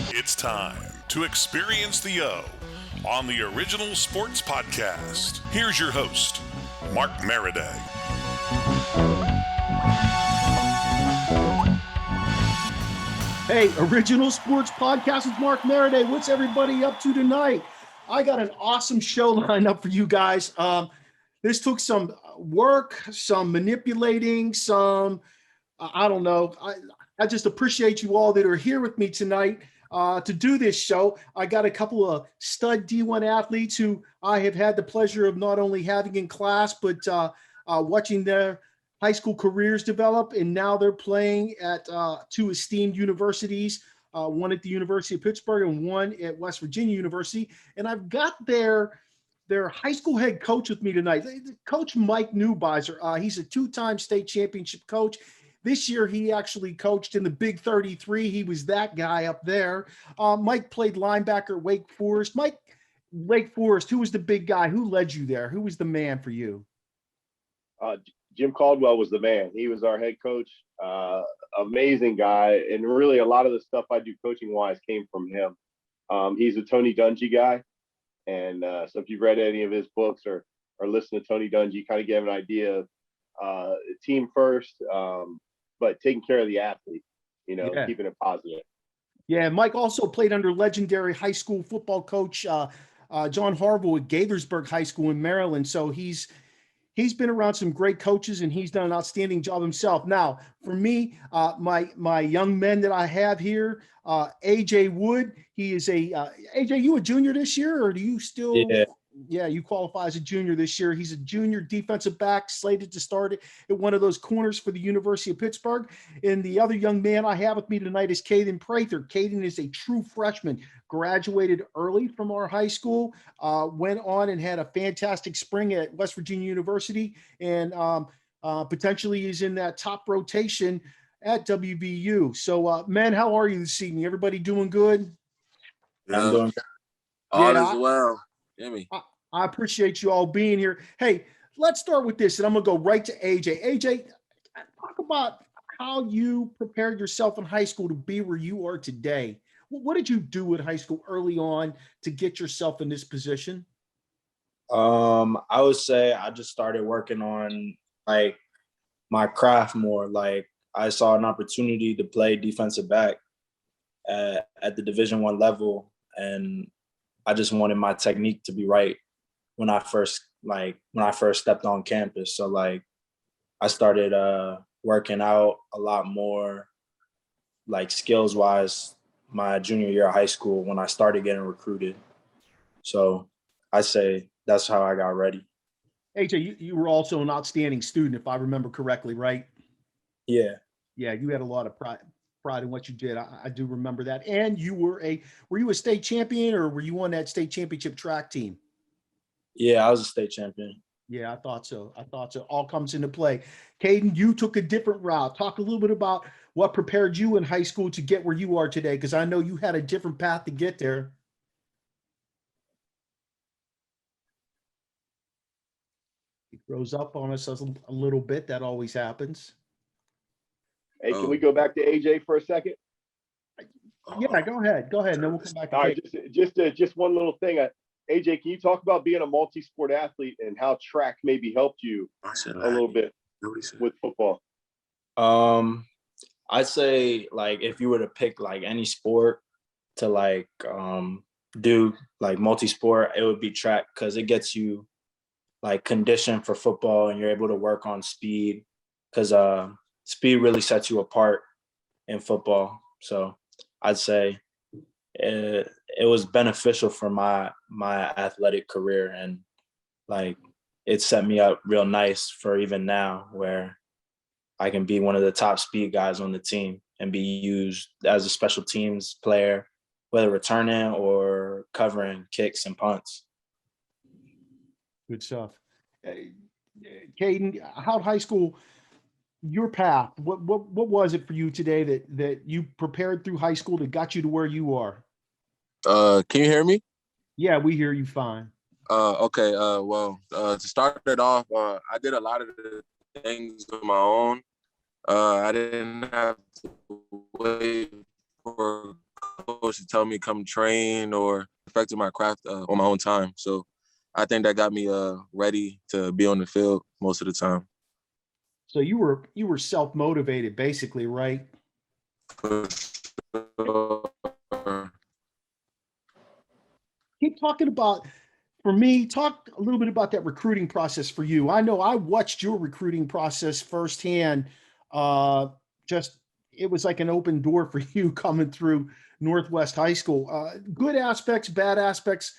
It's time to experience the O on the Original Sports Podcast. Here's your host, Mark Maradei. Hey, Original Sports Podcast with Mark Maradei. What's everybody up to tonight? I got an awesome show lined up for you guys. This took some work, some manipulating, I don't know. I just appreciate you all that are here with me tonight to do this show. I got a couple of stud D1 athletes who I have had the pleasure of not only having in class, but watching their high school careers develop. And now they're playing at two esteemed universities, one at the University of Pittsburgh and one at West Virginia University. And I've got their high school head coach with me tonight, Coach Mike Neubeiser. He's a two-time state championship coach. This year, he actually coached in the Big 33. He was that guy up there. Mike played linebacker at Wake Forest. Mike, Wake Forest, who was the big guy? Who led you there? Who was the man for you? Jim Caldwell was the man. He was our head coach. Amazing guy. And really, a lot of the stuff I do coaching-wise came from him. He's a Tony Dungy guy. And so if you've read any of his books or listened to Tony Dungy, you kind of get an idea of team first, but taking care of the athlete, keeping it positive. Yeah, Mike also played under legendary high school football coach John Harville at Gaithersburg High School in Maryland. So he's been around some great coaches, and he's done an outstanding job himself. Now, for me, my young men that I have here, AJ Wood, he is AJ, you a junior this year, or do you still? Yeah, you qualify as a junior this year. He's a junior defensive back slated to start at one of those corners for the University of Pittsburgh. And the other young man I have with me tonight is Kaden Prather. Kaden is a true freshman, graduated early from our high school, went on and had a fantastic spring at West Virginia University, and potentially is in that top rotation at WVU. So, men, how are you this evening? Everybody doing good? Yeah. I'm doing good. All is well. Jimmy. I appreciate you all being here. Hey, let's start with this, and I'm going to go right to AJ. AJ, talk about how you prepared yourself in high school to be where you are today. What did you do at high school early on to get yourself in this position? I would say I just started working on like my craft more. Like I saw an opportunity to play defensive back at the Division I level, and I just wanted my technique to be right when I first stepped on campus. So like I started working out a lot more, like skills wise, my junior year of high school when I started getting recruited. So I say that's how I got ready. AJ, you were also an outstanding student, if I remember correctly, right? Yeah. Yeah, you had a lot of pride in what you did. I do remember that. And you were you a state champion, or were you on that state championship track team? Yeah, I was a state champion. Yeah, I thought so. All comes into play. Kaden, you took a different route. Talk a little bit about what prepared you in high school to get where you are today, because I know you had a different path to get there. It grows up on us a little bit. That always happens. Hey, can we go back to AJ for a second? Yeah, go ahead. And then we'll come back to All right, just one little thing. AJ, can you talk about being a multi-sport athlete and how track maybe helped you a little bit with football? I'd say like if you were to pick like any sport to like do like multi-sport, it would be track, because it gets you like conditioned for football, and you're able to work on speed, because speed really sets you apart in football. So I'd say it was beneficial for my athletic career, and like it set me up real nice for even now, where I can be one of the top speed guys on the team and be used as a special teams player, whether returning or covering kicks and punts. Good stuff. Kaden, how'd high school, your path, what was it for you today that you prepared through high school that got you to where you are? Can you hear me? Yeah, we hear you fine. Okay. Well, to start it off, I did a lot of the things on my own. I didn't have to wait for a coach to tell me come train or perfected my craft on my own time. So I think that got me ready to be on the field most of the time. So you were self-motivated basically, right? For sure. Keep talking about, for me, talk a little bit about that recruiting process for you. I know I watched your recruiting process firsthand. Just, it was like an open door for you coming through Northwest High School. Good aspects, bad aspects.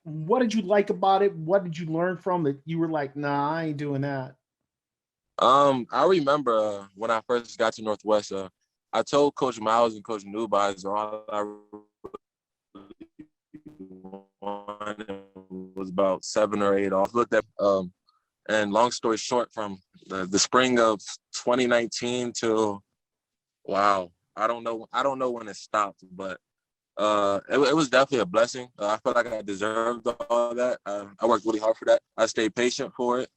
What did you like about it? What did you learn from it? You were like, nah, I ain't doing that. I remember when I first got to Northwest, I told Coach Miles and Coach Neubeiser all I wanted was about 7 or 8 off. Looked at and long story short, from the spring of 2019 till wow, I don't know when it stopped, but it was definitely a blessing. I felt like I deserved all that. I worked really hard for that. I stayed patient for it.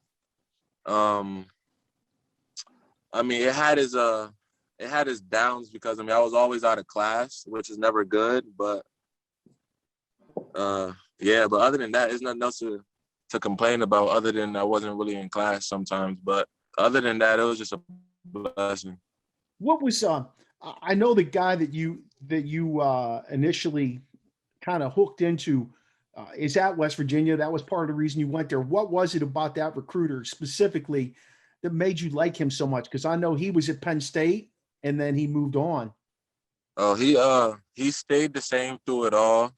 I mean, it had its downs because I was always out of class, which is never good. But yeah, but other than that, there's nothing else to complain about other than I wasn't really in class sometimes. But other than that, it was just a blessing. What was I know the guy that you initially kind of hooked into is at West Virginia. That was part of the reason you went there. What was it about that recruiter specifically that made you like him so much? Because I know he was at Penn State and then he moved on. Oh, he stayed the same through it all.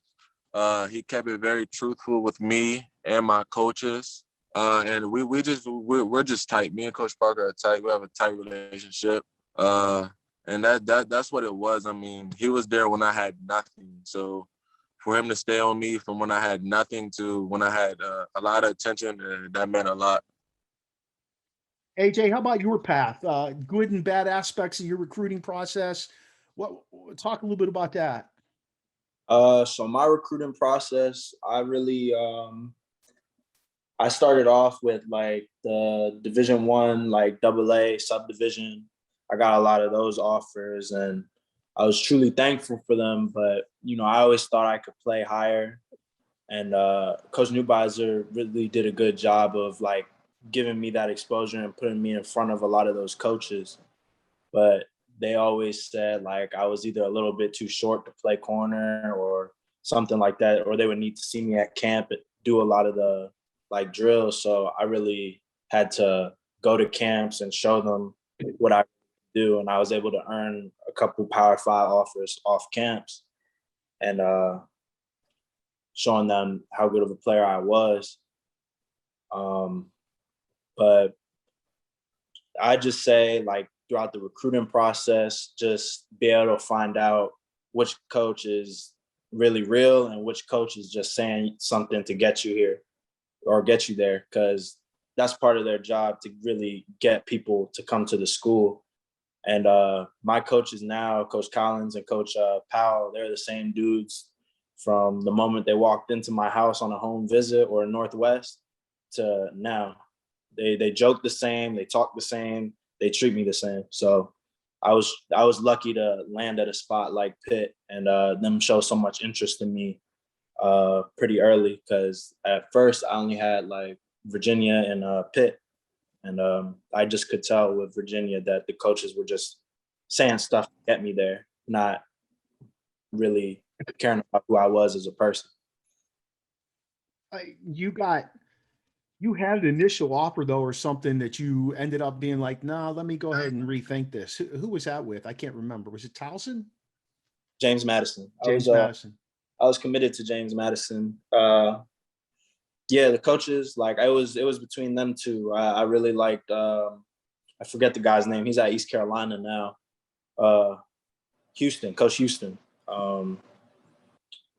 He kept it very truthful with me and my coaches. And we're just tight. Me and Coach Parker are tight. We have a tight relationship. And that's what it was. I mean, he was there when I had nothing. So for him to stay on me from when I had nothing to when I had a lot of attention, that meant a lot. AJ, how about your path? Good and bad aspects of your recruiting process. Talk a little bit about that. So my recruiting process, I started off with like the Division I, like AA subdivision. I got a lot of those offers and I was truly thankful for them. But, I always thought I could play higher. And Coach Neubeiser really did a good job of like giving me that exposure and putting me in front of a lot of those coaches. But they always said like I was either a little bit too short to play corner or something like that, or they would need to see me at camp and do a lot of the like drills. So I really had to go to camps and show them what I do. And I was able to earn a couple Power 5 offers off camps and showing them how good of a player I was. But I just say like throughout the recruiting process, just be able to find out which coach is really real and which coach is just saying something to get you here or get you there, because that's part of their job to really get people to come to the school. And my coaches now, Coach Collins and Coach Powell, they're the same dudes from the moment they walked into my house on a home visit or Northwest to now. They joke the same, they talk the same, they treat me the same. So I was lucky to land at a spot like Pitt and them show so much interest in me pretty early, because at first I only had like Virginia and Pitt. And I just could tell with Virginia that the coaches were just saying stuff to get me there, not really caring about who I was as a person. You had an initial offer though, or something that you ended up being like, nah, let me go ahead and rethink this. Who was that with? I can't remember. Was it Towson? James Madison. Madison. I was committed to James Madison. Yeah, the coaches, like it was between them two. I really liked, I forget the guy's name. He's at East Carolina now. Coach Houston.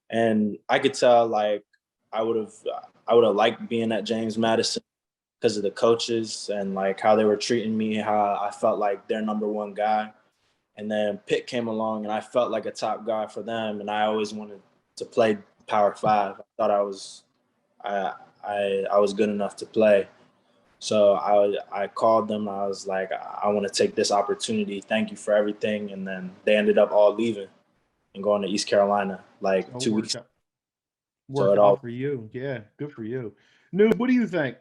And I could tell like I would have liked being at James Madison because of the coaches and like how they were treating me, how I felt like their number one guy. And then Pitt came along and I felt like a top guy for them. And I always wanted to play Power 5. I thought I was good enough to play. So I called them. I was like, I want to take this opportunity. Thank you for everything. And then they ended up all leaving and going to East Carolina like So 2 weeks. Worked out for you. Yeah, good for you. Noob, what do you think?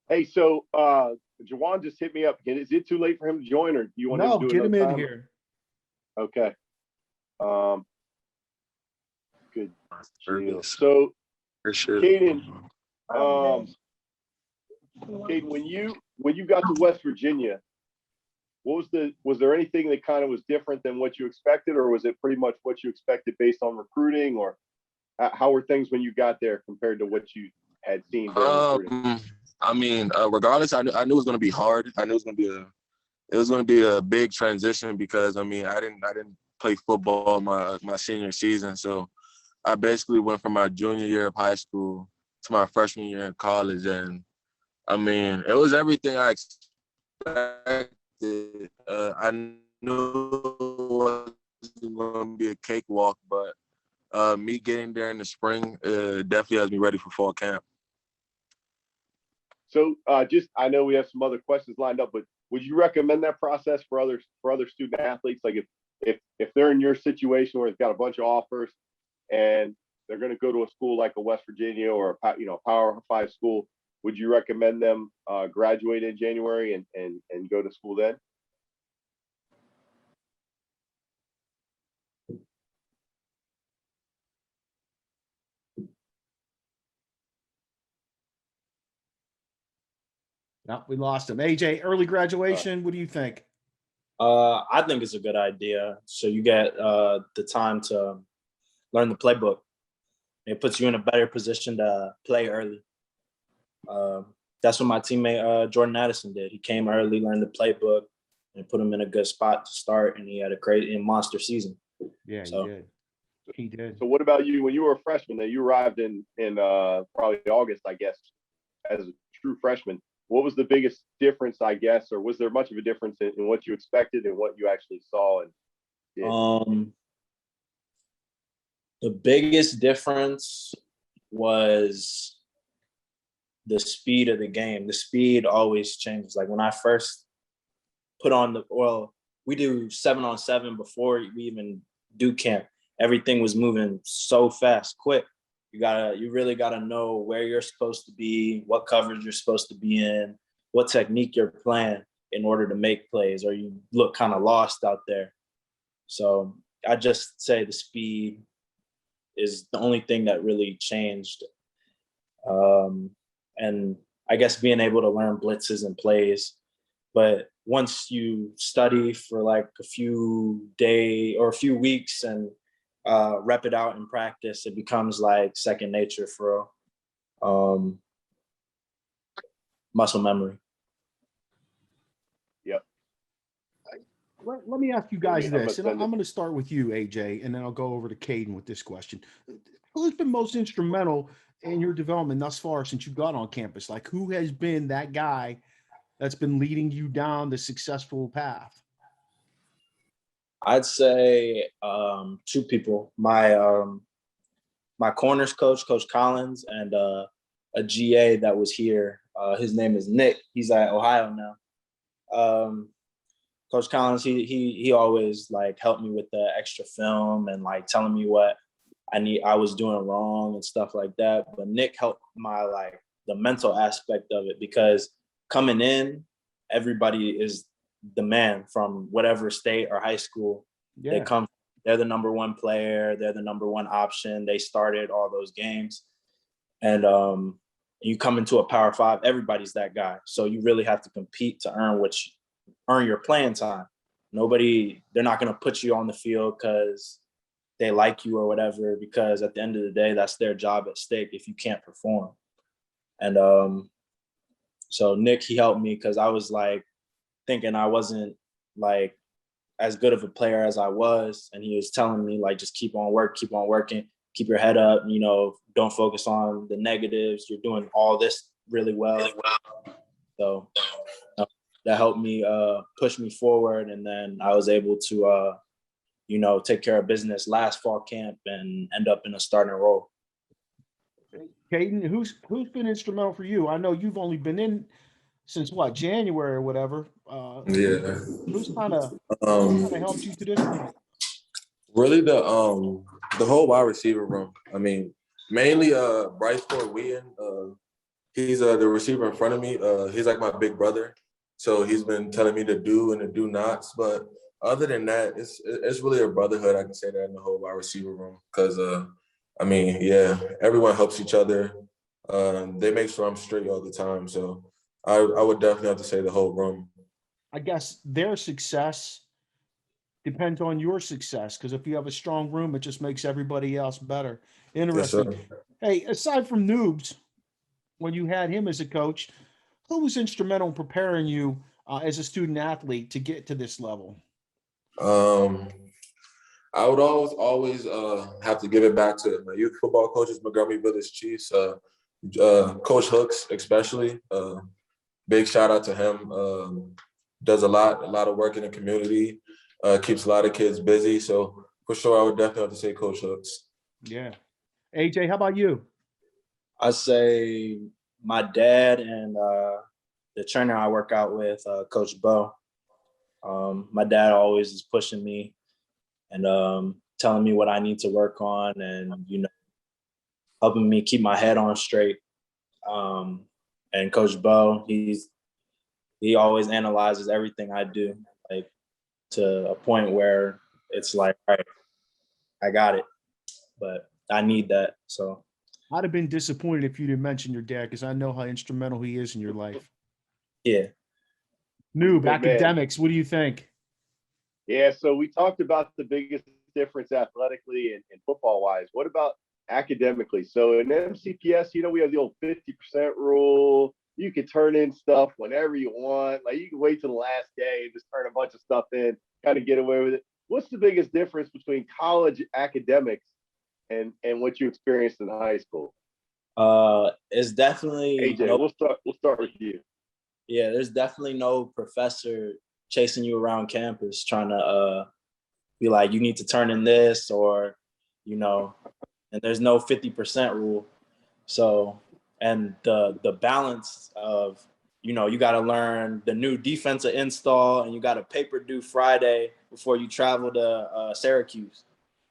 Hey, so Juwon just hit me up. Is it too late for him to join, or do you want him to do it? Get him in time? here. Okay. Good deal. So, Kaden, Kaden, when you got to West Virginia, was there anything that kind of was different than what you expected, or was it pretty much what you expected based on recruiting, or how were things when you got there compared to what you had seen during recruiting? I mean, regardless, I knew it was going to be hard. I knew it was going to be a big transition because I mean, I didn't play football my senior season, so I basically went from my junior year of high school to my freshman year in college, and I mean, it was everything I expected. I knew it wasn't going to be a cakewalk, but me getting there in the spring definitely has me ready for fall camp. So I know we have some other questions lined up, but would you recommend that process for other student athletes? Like if they're in your situation where they've got a bunch of offers and they're going to go to a school like a West Virginia or a Power 5 school, would you recommend them graduate in January and go to school then? No, we lost him. AJ, early graduation. What do you think? I think it's a good idea. So you get the time to learn the playbook. It puts you in a better position to play early. That's what my teammate Jordan Addison did. He came early, learned the playbook, and put him in a good spot to start. And he had a crazy monster season. Yeah, so, he did. So what about you? When you were a freshman, then you arrived in probably August, I guess, as a true freshman. What was the biggest difference, I guess, or was there much of a difference in what you expected and what you actually saw and did? The biggest difference was the speed of the game. The speed always changes. Like when I first put on we do 7-on-7 before we even do camp. Everything was moving so fast, quick. You really gotta know where you're supposed to be, what coverage you're supposed to be in, what technique you're playing in order to make plays, or you look kind of lost out there. So I just say the speed is the only thing that really changed. And I guess being able to learn blitzes and plays. But once you study for like a few days or a few weeks and rep it out in practice, it becomes like second nature for muscle memory. Yep. Let me ask you guys this, and I'm going to start with you, AJ, and then I'll go over to Kaden with this question. Who's been most instrumental in your development thus far since you got on campus? Like, who has been that guy that's been leading you down the successful path? I'd say two people. My corners coach, Coach Collins, and a GA that was here. His name is Nick. He's at Ohio now. Coach Collins, he always like helped me with the extra film and like telling me what I was doing wrong and stuff like that. But Nick helped the mental aspect of it, because coming in, everybody is the man from whatever state or high school they come. They're the number one player. They're the number one option. They started all those games. And you come into a Power 5, everybody's that guy. So you really have to compete to earn your playing time. They're not going to put you on the field because they like you or whatever, because at the end of the day, that's their job at stake if you can't perform. And so Nick, he helped me because I was like thinking I wasn't like as good of a player as I was. And he was telling me like, just keep on working, keep your head up, don't focus on the negatives. You're doing all this really well. So that helped me push me forward. And then I was able to, take care of business last fall camp and end up in a starting role. Kaden, who's been instrumental for you? I know you've only been in since what, January or whatever. Yeah. Who's kind of Um, helped you to this point? really the whole wide receiver room. I mean, mainly Bryce Ford Wheaton. He's the receiver in front of me. He's like my big brother. So he's been telling me to do and to do nots. But other than that, it's really a brotherhood. I can say that in the whole wide receiver room. Because, I mean, yeah, everyone helps each other. They make sure I'm straight all the time. So I would definitely have to say the whole room. I guess their success depends on your success, because if you have a strong room, it just makes everybody else better. Yes, sir. Interesting. Hey, aside from Noobs, when you had him as a coach, who was instrumental in preparing you as a student athlete to get to this level? Um, I would always have to give it back to my youth football coaches, Montgomery Village Chiefs, Coach Hooks especially. Big shout out to him. Does a lot of work in the community, keeps a lot of kids busy. So for sure, I would definitely have to say Coach Hooks. Yeah. AJ, how about you? I say my dad and the trainer I work out with, Coach Bo. My dad always is pushing me and telling me what I need to work on, and helping me keep my head on straight. And Coach Bo, he always analyzes everything I do, like to a point where it's like, all right, I got it, but I need that. So I'd have been disappointed if you didn't mention your dad, because I know how instrumental he is in your life. yeah. Noob, Good man. academics, what do you think? Yeah, so we talked about the biggest difference athletically and football wise. What about academically? So in MCPS, we have the old 50% rule. You can turn in stuff whenever you want. Like, you can wait till the last day and just turn a bunch of stuff in, kind of get away with it. What's the biggest difference between college academics and what you experienced in high school? It's definitely AJ, we'll start with you. Yeah, there's definitely no professor chasing you around campus trying to be like, you need to turn in this, or and there's no 50% rule. So, and the balance of, you got to learn the new defensive install, and you got a paper due Friday before you travel to Syracuse.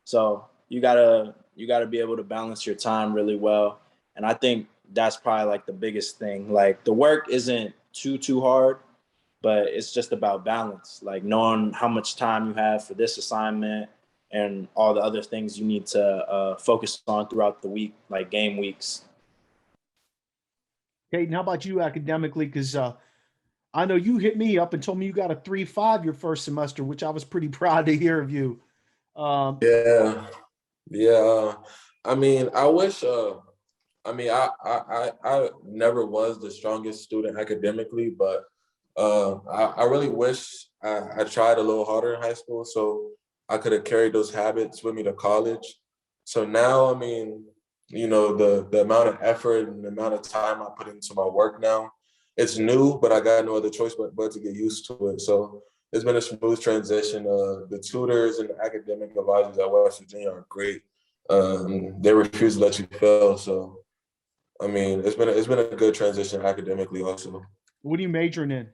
So you gotta be able to balance your time really well. And I think that's probably like the biggest thing. Like, the work isn't too hard, but it's just about balance, like knowing how much time you have for this assignment and all the other things you need to focus on throughout the week, like game weeks. Kaden, how about you academically? Because I know you hit me up and told me you got a 3.5 your first semester, which I was pretty proud to hear of you. Yeah. I mean, I wish. I never was the strongest student academically, but I really wish I tried a little harder in high school, so I could have carried those habits with me to college. So now, I mean, the amount of effort and the amount of time I put into my work now, it's new, but I got no other choice but to get used to it. So it's been a smooth transition. The tutors and the academic advisors at West Virginia are great. They refuse to let you fail. So, I mean, it's been a good transition academically also. What are you majoring in?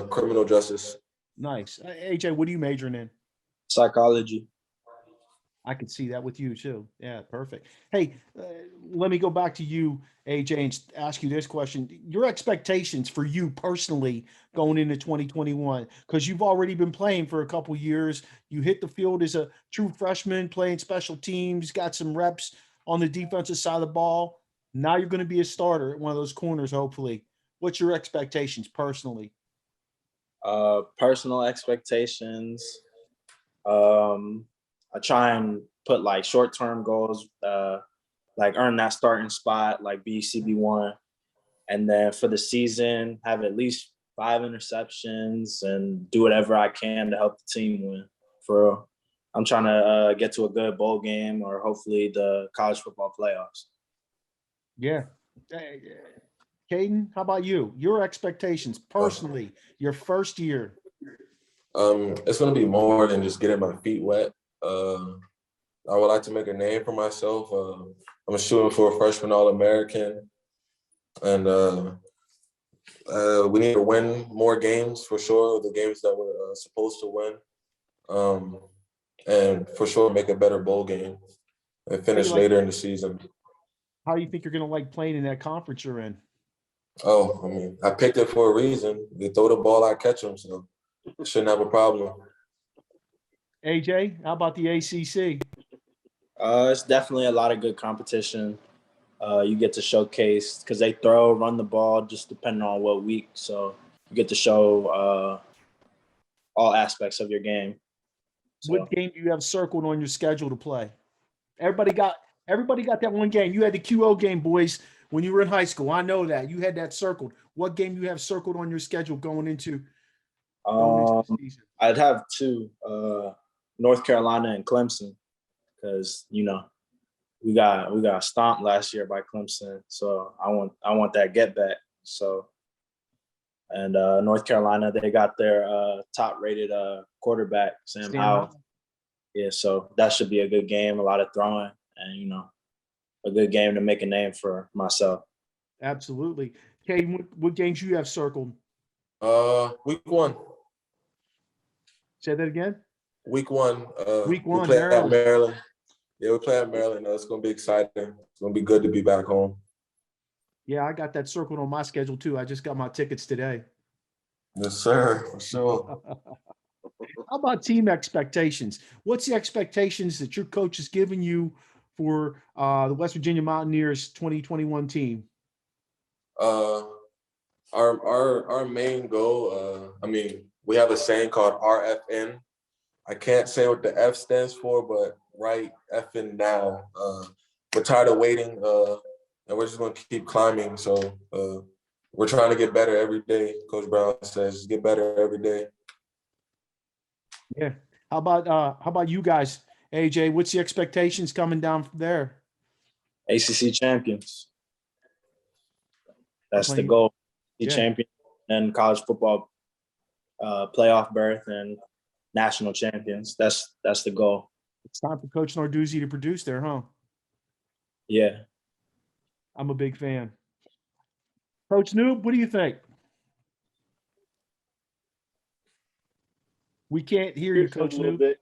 Criminal justice. Nice. AJ, what are you majoring in? Psychology. I could see that with you too. Yeah, perfect. Hey, let me go back to you, AJ, and ask you this question. Your expectations for you personally going into 2021, because you've already been playing for a couple years. You hit the field as a true freshman, playing special teams, got some reps on the defensive side of the ball. Now you're going to be a starter at one of those corners, hopefully. What's your expectations personally? Personal expectations. I try and put like short-term goals, like earn that starting spot, like be CB1. And then for the season, have at least 5 interceptions and do whatever I can to help the team win. For real. I'm trying to get to a good bowl game, or hopefully the college football playoffs. Yeah. Kaden, how about you? Your expectations personally, your first year. It's going to be more than just getting my feet wet. I would like to make a name for myself. I'm shooting for a freshman All-American. And we need to win more games for sure, the games that we're supposed to win. And for sure make a better bowl game and finish later in the season. How do you think you're going to like playing in that conference you're in? Oh, I mean, I picked it for a reason. They throw the ball, I catch them, so shouldn't have a problem. AJ, how about the ACC? It's definitely a lot of good competition. You get to showcase because they run the ball just depending on what week. So you get to show all aspects of your game. So. What game do you have circled on your schedule to play? Everybody got that one game. You had the QO game, boys, when you were in high school. I know that. You had that circled. What game do you have circled on your schedule going into the season? I'd have two, North Carolina and Clemson, because, you know, we got stomped last year by Clemson. So I want that get back. So, and North Carolina, they got their top rated quarterback, Sam Howell. Yeah, so that should be a good game, a lot of throwing, and, you know, a good game to make a name for myself. Absolutely. Kaden, what games you have circled? Week 1. Say that again? Week 1. Week 1, we play Maryland. at Maryland. Yeah, we play at Maryland. It's going to be exciting. It's going to be good to be back home. Yeah, I got that circled on my schedule too. I just got my tickets today. Yes, sir. For sure. How about team expectations? What's the expectations that your coach has given you for the West Virginia Mountaineers 2021 team? Our main goal, I mean, we have a saying called RFN. I can't say what the F stands for, but right effing now. We're tired of waiting, and we're just going to keep climbing. So we're trying to get better every day. Coach Brown says, get better every day. Yeah. How about you guys, AJ? What's the expectations coming down from there? ACC champions. That's the goal. The champion and college football playoff berth and national champions. That's the goal. It's time for Coach Narduzzi to produce there, huh? Yeah. I'm a big fan. Coach Noob, what do you think? We can't hear you, Coach Noob. Bit.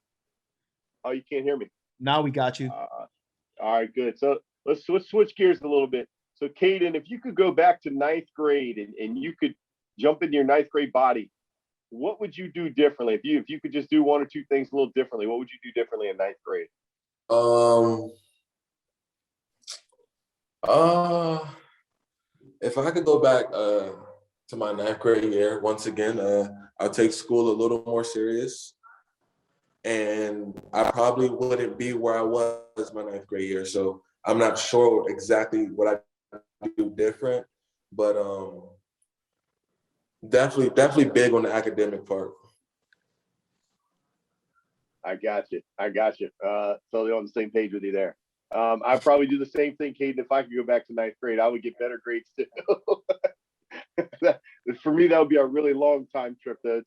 Oh, you can't hear me? Now we got you. All right, good. So let's switch gears a little bit. So, Kaden, if you could go back to 9th grade and you could jump into your 9th grade body, what would you do differently? If you could just do one or two things a little differently, what would you do differently in 9th grade? If I could go back to my 9th grade year, once again, I'll take school a little more serious. And I probably wouldn't be where I was my 9th grade year. So I'm not sure exactly what I do different, but definitely big on the academic part. I got you. Totally on the same page with you there. I'd probably do the same thing, Kaden. If I could go back to 9th grade, I would get better grades too. For me, that would be a really long time trip though.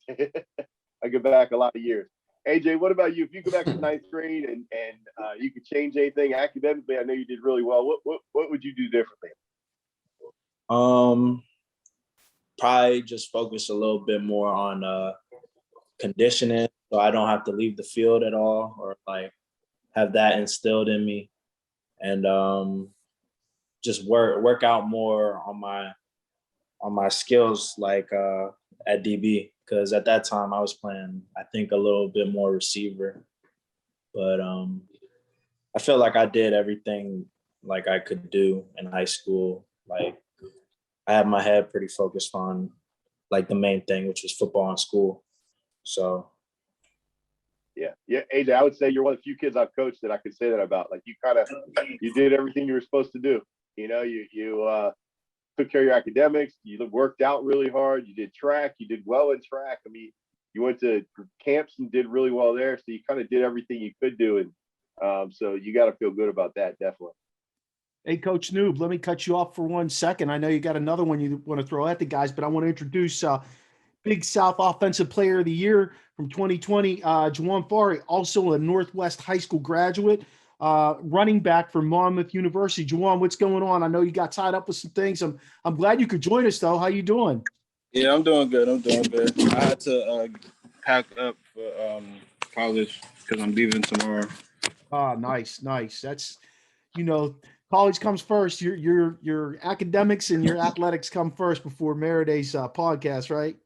I go back a lot of years. AJ, what about you? If you go back to 9th grade and you could change anything academically, I know you did really well. What would you do differently? Probably just focus a little bit more on conditioning, so I don't have to leave the field at all, or like have that instilled in me, and just work out more on my skills, like at DB, because at that time I was playing, I think, a little bit more receiver, but I feel like I did everything like I could do in high school. Like, I had my head pretty focused on like the main thing, which was football and school. So. Yeah. AJ, I would say you're one of the few kids I've coached that I could say that about. Like, you did everything you were supposed to do. You know, you took care of your academics. You worked out really hard. You did track. You did well in track. I mean, you went to camps and did really well there. So you kind of did everything you could do. And so you got to feel good about that, definitely. Hey, Coach Noob, let me cut you off for 1 second. I know you got another one you want to throw at the guys, but I want to introduce Big South Offensive Player of the Year from 2020, Juwon Farri, also a Northwest High School graduate. running back for Monmouth University. Juwon, what's going on? I know you got tied up with some things. I'm glad you could join us, though. How you doing? Yeah, I'm doing good. I had to pack up for college because I'm leaving tomorrow. Nice. That's, college comes first. Your academics and your athletics come first before Maradei's podcast, right?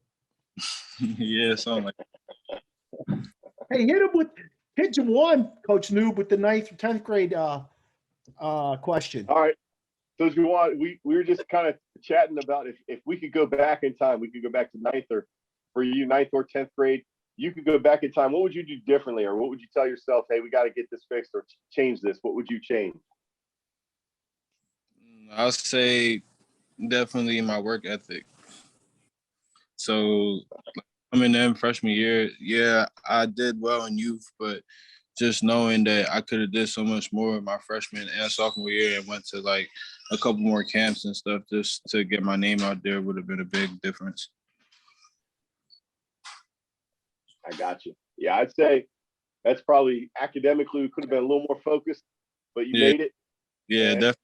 Yeah, something like that. Hey, hit Juwon, Coach Noob, with the 9th or 10th grade question. All right. So Juwon, we were just kind of chatting about if we could go back in time, we could go back to 9th or for you, 9th or 10th grade. You could go back in time. What would you do differently, or what would you tell yourself? Hey, we got to get this fixed or change this. What would you change? I'll say definitely my work ethic. So coming in freshman year, yeah, I did well in youth, but just knowing that I could have did so much more in my freshman and sophomore year and went to like a couple more camps and stuff just to get my name out there would have been a big difference. I got you. Yeah, I'd say that's probably academically we could have been a little more focused, but you made it. Yeah, definitely.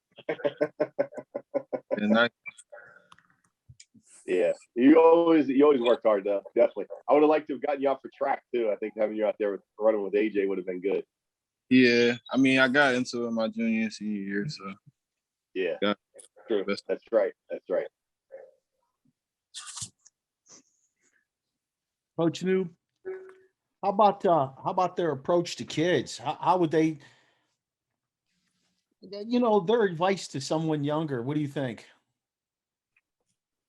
And yeah, you always worked hard though. Definitely. I would have liked to have gotten you out for track too. I think having you out there running with AJ would have been good. Yeah, I mean, I got into it my junior and senior year, so yeah, true. That's right. Coach Noob, how about their approach to kids? How would they, their advice to someone younger? What do you think?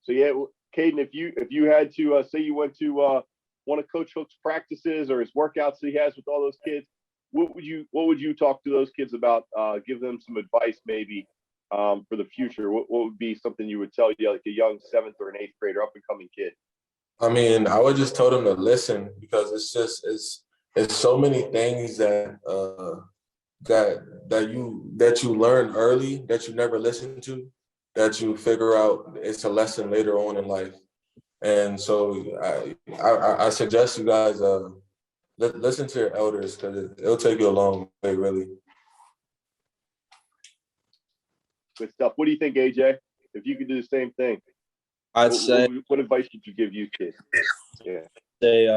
So yeah, Kaden, if you had to say you went to one of Coach Hook's practices or his workouts that he has with all those kids, what would you talk to those kids about? Give them some advice maybe for the future. What would be something you would tell like a young 7th or an 8th grader, up and coming kid? I mean, I would just tell them to listen, because it's so many things that you learn early that you never listen to, that you figure out it's a lesson later on in life. And so I suggest you guys listen to your elders, because it'll take you a long way, really. Good stuff. What do you think, AJ? If you could do the same thing, I'd say, what advice would you give you kids? Yeah. Say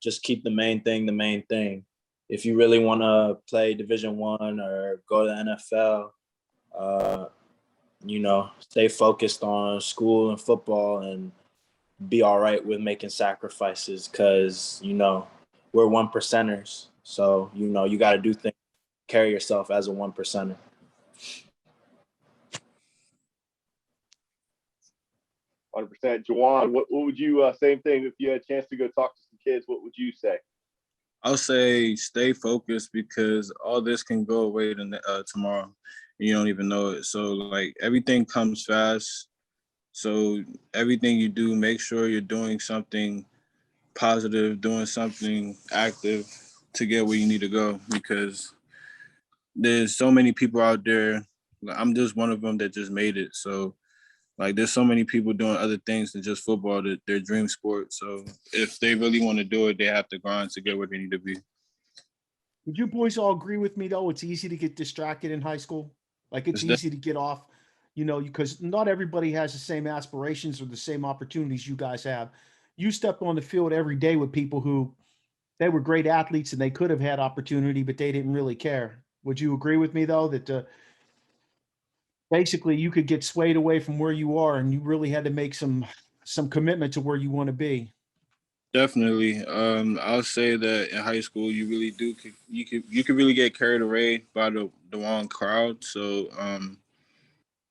just keep the main thing the main thing. If you really want to play Division I or go to the NFL, stay focused on school and football and be all right with making sacrifices, because, we're 1%ers. So, you got to do things, carry yourself as a 1%er. Juwon, what would you same thing if you had a chance to go talk to some kids? What would you say? I'll say stay focused, because all this can go away tomorrow. You don't even know it. So like everything comes fast. So everything you do, make sure you're doing something positive, doing something active to get where you need to go, because there's so many people out there. I'm just one of them that just made it. So like there's so many people doing other things than just football, that their dream sport. So if they really want to do it, they have to grind to get where they need to be. Would you boys all agree with me, though? It's easy to get distracted in high school. Like it's easy to get off, because not everybody has the same aspirations or the same opportunities you guys have. You step on the field every day with people who they were great athletes and they could have had opportunity, but they didn't really care. Would you agree with me, though, that basically you could get swayed away from where you are and you really had to make some commitment to where you want to be? Definitely. I'll say that in high school, you really do. You could really get carried away by the wrong crowd. So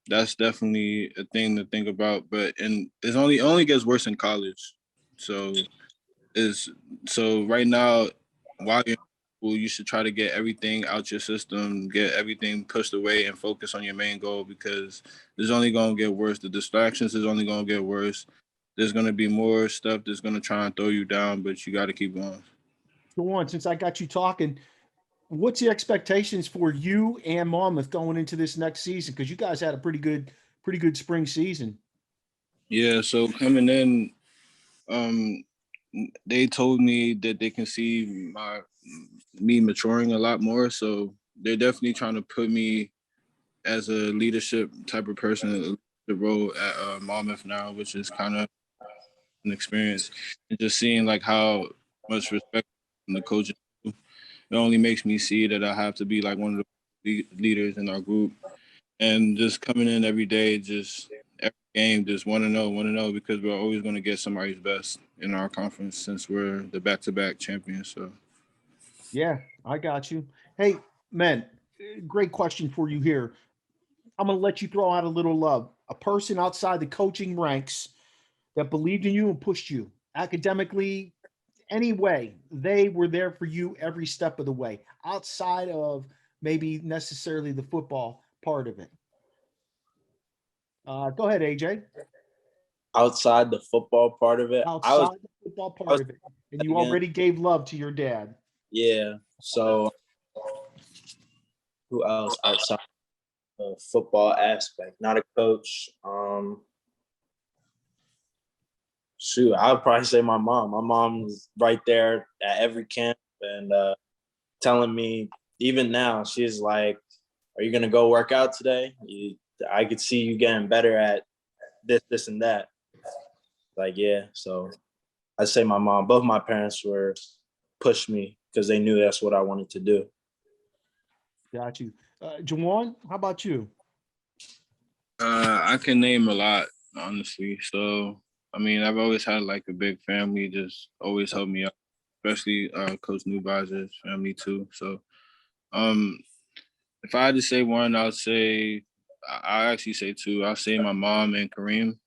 that's definitely a thing to think about. But it only gets worse in college. So right now, while you're in school, you should try to get everything out your system, get everything pushed away, and focus on your main goal, because it's only gonna get worse. The distractions is only gonna get worse. There's going to be more stuff that's going to try and throw you down, but you got to keep going. Go on, since I got you talking, what's the expectations for you and Monmouth going into this next season? Because you guys had a pretty good spring season. Yeah, so coming in, they told me that they can see me maturing a lot more. So they're definitely trying to put me as a leadership type of person, the role at Monmouth now, which is kind of an experience. And just seeing like how much respect from the coaches, it only makes me see that I have to be like one of the leaders in our group. And just coming in every day, just every game, just want to know, because we're always going to get somebody's best in our conference since we're the back-to-back champions. So, Yeah, I got you. Hey, man, great question for you here. I'm going to let you throw out a little love. A person outside the coaching ranks that believed in you and pushed you academically, any way, they were there for you every step of the way, outside of maybe necessarily the football part of it. Go ahead, AJ. Outside the football part of it, Outside the football part of it. And you again, already gave love to your dad. Yeah. So who else outside the football aspect? Not a coach. Shoot, I would probably say my mom. My mom's right there at every camp and telling me, even now, she's like, "Are you gonna go work out today? I could see you getting better at this, and that." Like, yeah. So I'd say my mom. Both my parents were pushed me because they knew that's what I wanted to do. Got you. Juwon, how about you? I can name a lot, honestly. So, I mean, I've always had like a big family, just always helped me out, especially Coach Neubeiser's family too. So, if I had to say one, I actually say two. I'll say my mom and Kareem.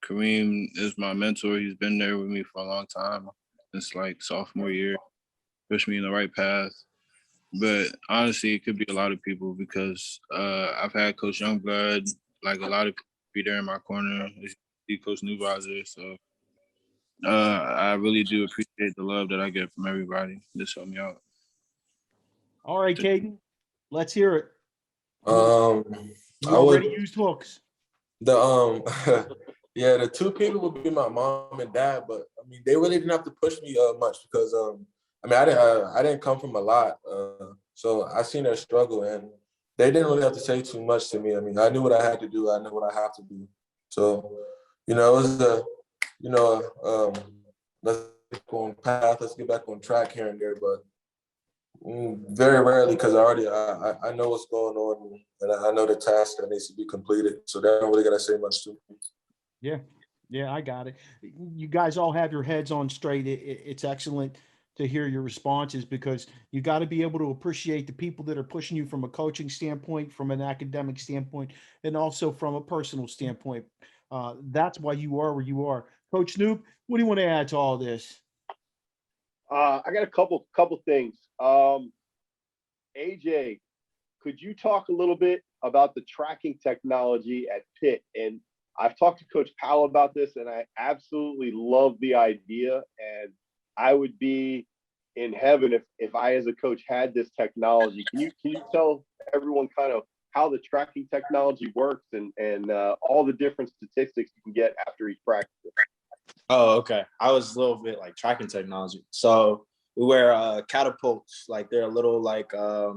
Kareem is my mentor. He's been there with me for a long time, since like sophomore year, pushed me in the right path. But honestly, it could be a lot of people because I've had Coach Youngblood, like a lot of people be there in my corner. Coach Neubeiser. So I really do appreciate the love that I get from everybody. This helped me out. All right, Kaden, let's hear it. I already used hooks. Yeah, the two people would be my mom and dad, but I mean, they really didn't have to push me much because I mean, I didn't come from a lot, so I seen their struggle, and they didn't really have to say too much to me. I mean, I knew what I had to do. I knew what I have to do. So, it was let's get back on path, let's get back on track here and there, but very rarely, because I know what's going on, and I know the task that needs to be completed. So they don't really got to say much to me. Yeah, I got it. You guys all have your heads on straight. It's excellent to hear your responses because you got to be able to appreciate the people that are pushing you from a coaching standpoint, from an academic standpoint, and also from a personal standpoint. That's why you are where you are. Coach Noob, what do you want to add to all this? I got a couple things. AJ, could you talk a little bit about the tracking technology at Pitt? And I've talked to Coach Powell about this, and I absolutely love the idea. And I would be in heaven if I, as a coach, had this technology. Can you tell everyone kind of how the tracking technology works and all the different statistics you can get after each practice? Oh, okay. I was a little bit like tracking technology. So we wear catapults, like they're a little like I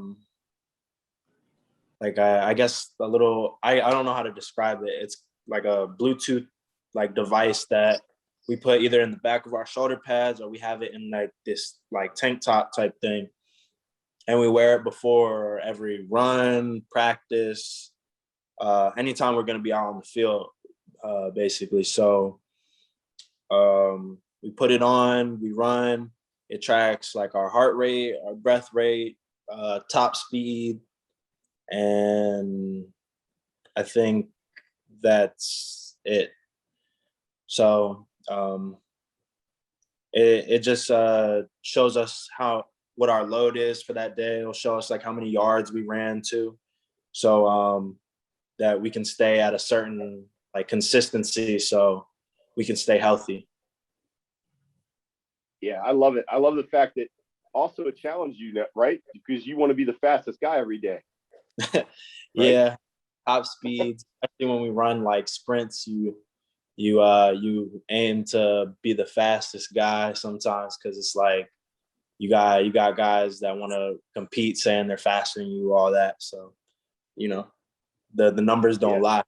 guess a little, I don't know how to describe it. It's like a Bluetooth like device that we put either in the back of our shoulder pads or we have it in like this like tank top type thing. And we wear it before every run, practice, anytime we're going to be out on the field, basically. So we put it on, we run, it tracks like our heart rate, our breath rate, top speed. And I think that's it. So it just shows us what our load is for that day. It'll show us like how many yards we ran to, so that we can stay at a certain like consistency, so we can stay healthy. Yeah, I love it. I love the fact that also it challenged you, right? Because you want to be the fastest guy every day. Right? Yeah, top speeds, especially when we run like sprints, you aim to be the fastest guy sometimes because it's like you got guys that want to compete saying they're faster than you, all that. So, you know, the numbers don't lie.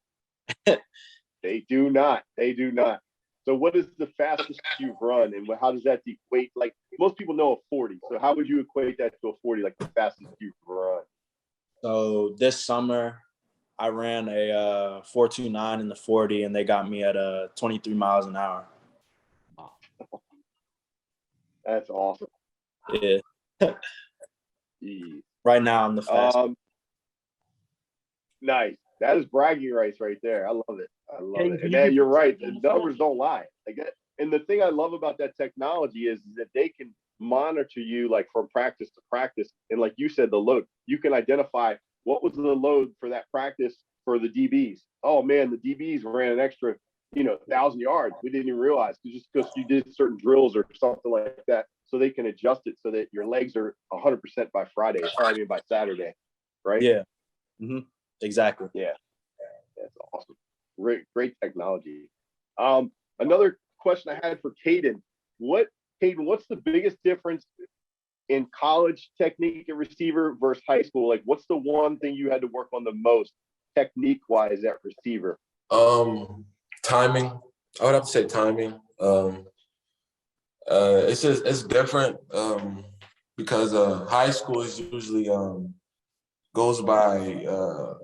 They do not. They do not. So what is the fastest you've run, and how does that equate? Like, most people know a 40. So how would you equate that to a 40, like the fastest you've run? So this summer, I ran a 4.29 in the 40, and they got me at 23 miles an hour. That's awesome. Yeah. Right now, I'm the fastest. Nice. That is bragging rights right there. I love it. I love it. And then you're right. The numbers don't lie. Like that. And the thing I love about that technology is that they can monitor you like from practice to practice. And like you said, the load, you can identify what was the load for that practice for the DBs. Oh man, the DBs ran an extra, 1,000 yards. We didn't even realize just because you did certain drills or something like that. So they can adjust it so that your legs are 100% by Friday, by Saturday. Right? Yeah. Mm-hmm. Exactly. Yeah. That's awesome. Great technology. Another question I had for Kaden. What's the biggest difference in college technique and receiver versus high school? Like, what's the one thing you had to work on the most technique-wise at receiver? Timing. I would have to say timing. It's different because high school is usually goes by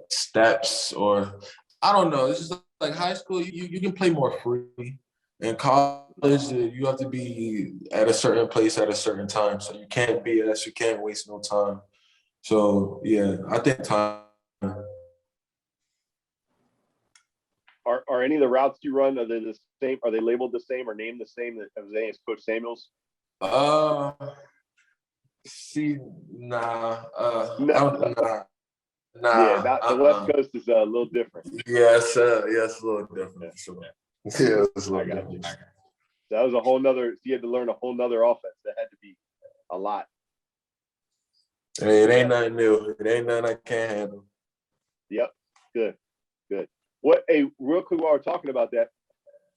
steps, or I don't know. It's just like high school, you can play more free. In college, you have to be at a certain place at a certain time. So you can't BS, you can't waste no time. So yeah, I think time. Are any of the routes you run, are they the same? Are they labeled the same or named the same as Coach Samuel's? Nah. Nah. Nah. Yeah, the West Coast is a little different. Yes, it's a little different. Sure. Yeah, it's a little different. That was a whole nother. You had to learn a whole nother offense. That had to be a lot. Hey, it ain't nothing new. It ain't nothing I can't handle. Yep. Good. Real quick while we're talking about that,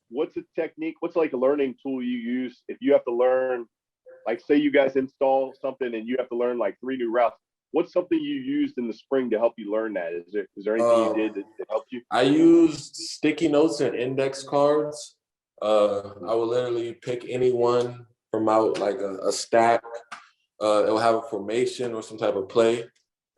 what's a technique? What's like a learning tool you use if you have to learn? Like, say you guys install something and you have to learn like 3 new routes. What's something you used in the spring to help you learn that? Is there anything you did that helped you? I used sticky notes and index cards. I would literally pick any one from out like a stack. It will have a formation or some type of play,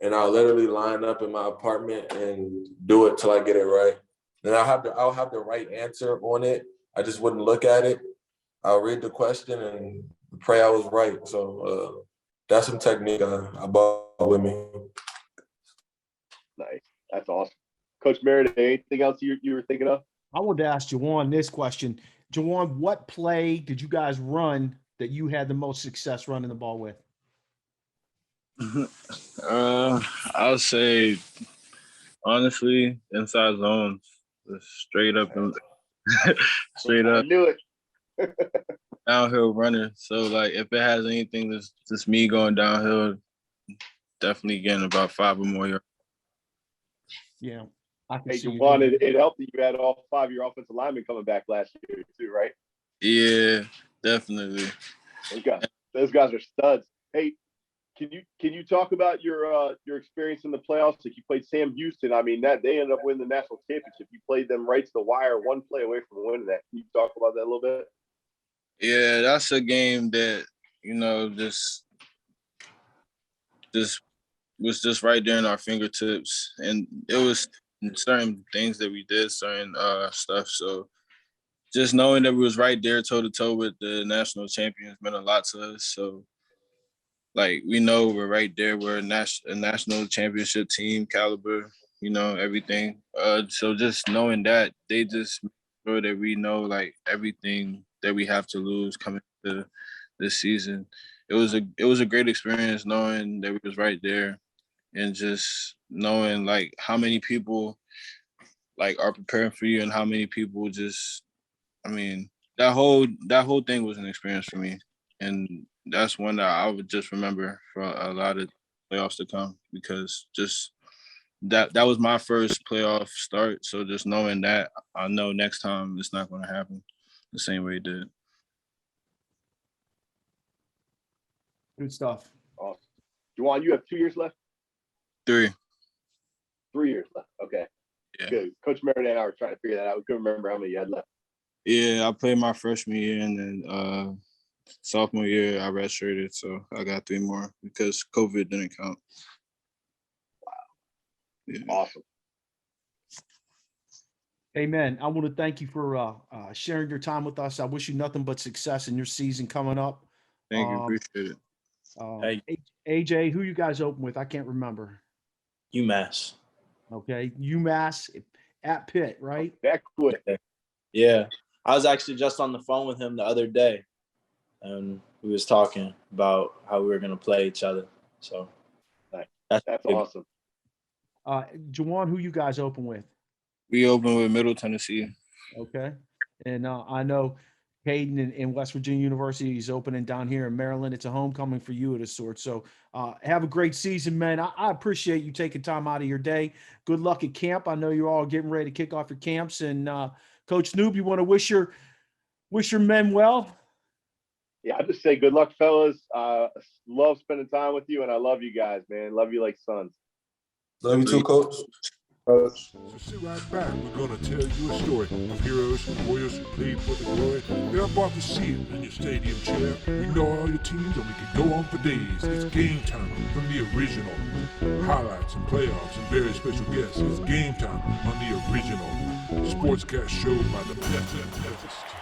and I'll literally line up in my apartment and do it till I get it right. And I'll have the right answer on it. I just wouldn't look at it. I'll read the question and pray I was right. So that's some technique I brought with me. Nice. That's awesome. Coach Maradei, anything else you were thinking of? I wanted to ask Juwon this question. Juwon, what play did you guys run that you had the most success running the ball with? I'll say, honestly, inside zones, just straight up and straight up. I knew it. Downhill runner. So like, if it has anything that's just me going downhill, definitely getting about 5 or more yards. Yeah. Hey, Juwon, it helped that you had all 5 of your offensive linemen coming back last year too, right? Yeah, definitely. Those guys are studs. Hey, can you talk about your experience in the playoffs? Like, you played Sam Houston. I mean, that they ended up winning the national championship. You played them right to the wire, one play away from winning that. Can you talk about that a little bit? Yeah, that's a game that, just was just right there in our fingertips, and it was certain things that we did, certain stuff. So just knowing that we was right there toe to toe with the national champions meant a lot to us. So like, we know we're right there. We're a national championship team caliber, everything. So just knowing that, they just make sure that we know like everything that we have to lose coming to this season. It was a great experience knowing that we was right there, and just knowing like how many people like are preparing for you, and how many people that whole thing was an experience for me. And that's one that I would just remember for a lot of playoffs to come, because just that was my first playoff start. So just knowing that, I know next time it's not going to happen the same way it did. Good stuff. Awesome. Juwon, you have 2 years left? 3. 3 years left. Okay. Yeah. Good. Coach Maradei and I were trying to figure that out. We couldn't remember how many you had left. Yeah, I played my freshman year, and then sophomore year I redshirted, so I got 3 more because COVID didn't count. Wow. Yeah. Awesome. Amen. I want to thank you for sharing your time with us. I wish you nothing but success in your season coming up. Thank you. Appreciate it. Hey. AJ, who you guys open with? I can't remember. UMass. Okay. UMass at Pitt, right? That quick. Yeah. I was actually just on the phone with him the other day, and we was talking about how we were going to play each other. So That's awesome. Juwon, who you guys open with? We open with Middle Tennessee. Okay. And I know Kaden in West Virginia University is opening down here in Maryland. It's a homecoming for you of a sort. So have a great season, man. I appreciate you taking time out of your day. Good luck at camp. I know you're all getting ready to kick off your camps. And Coach Noob, you want to wish your men well? Yeah, I just say good luck, fellas. Love spending time with you, and I love you guys, man. Love you like sons. Love you too, Coach. So sit right back. We're going to tell you a story of heroes and warriors who played for the glory. You're about to see it in your stadium chair. You know all your teams, and we can go on for days. It's game time from the original. Highlights and playoffs and very special guests. It's game time on the original Sportscast show by the best.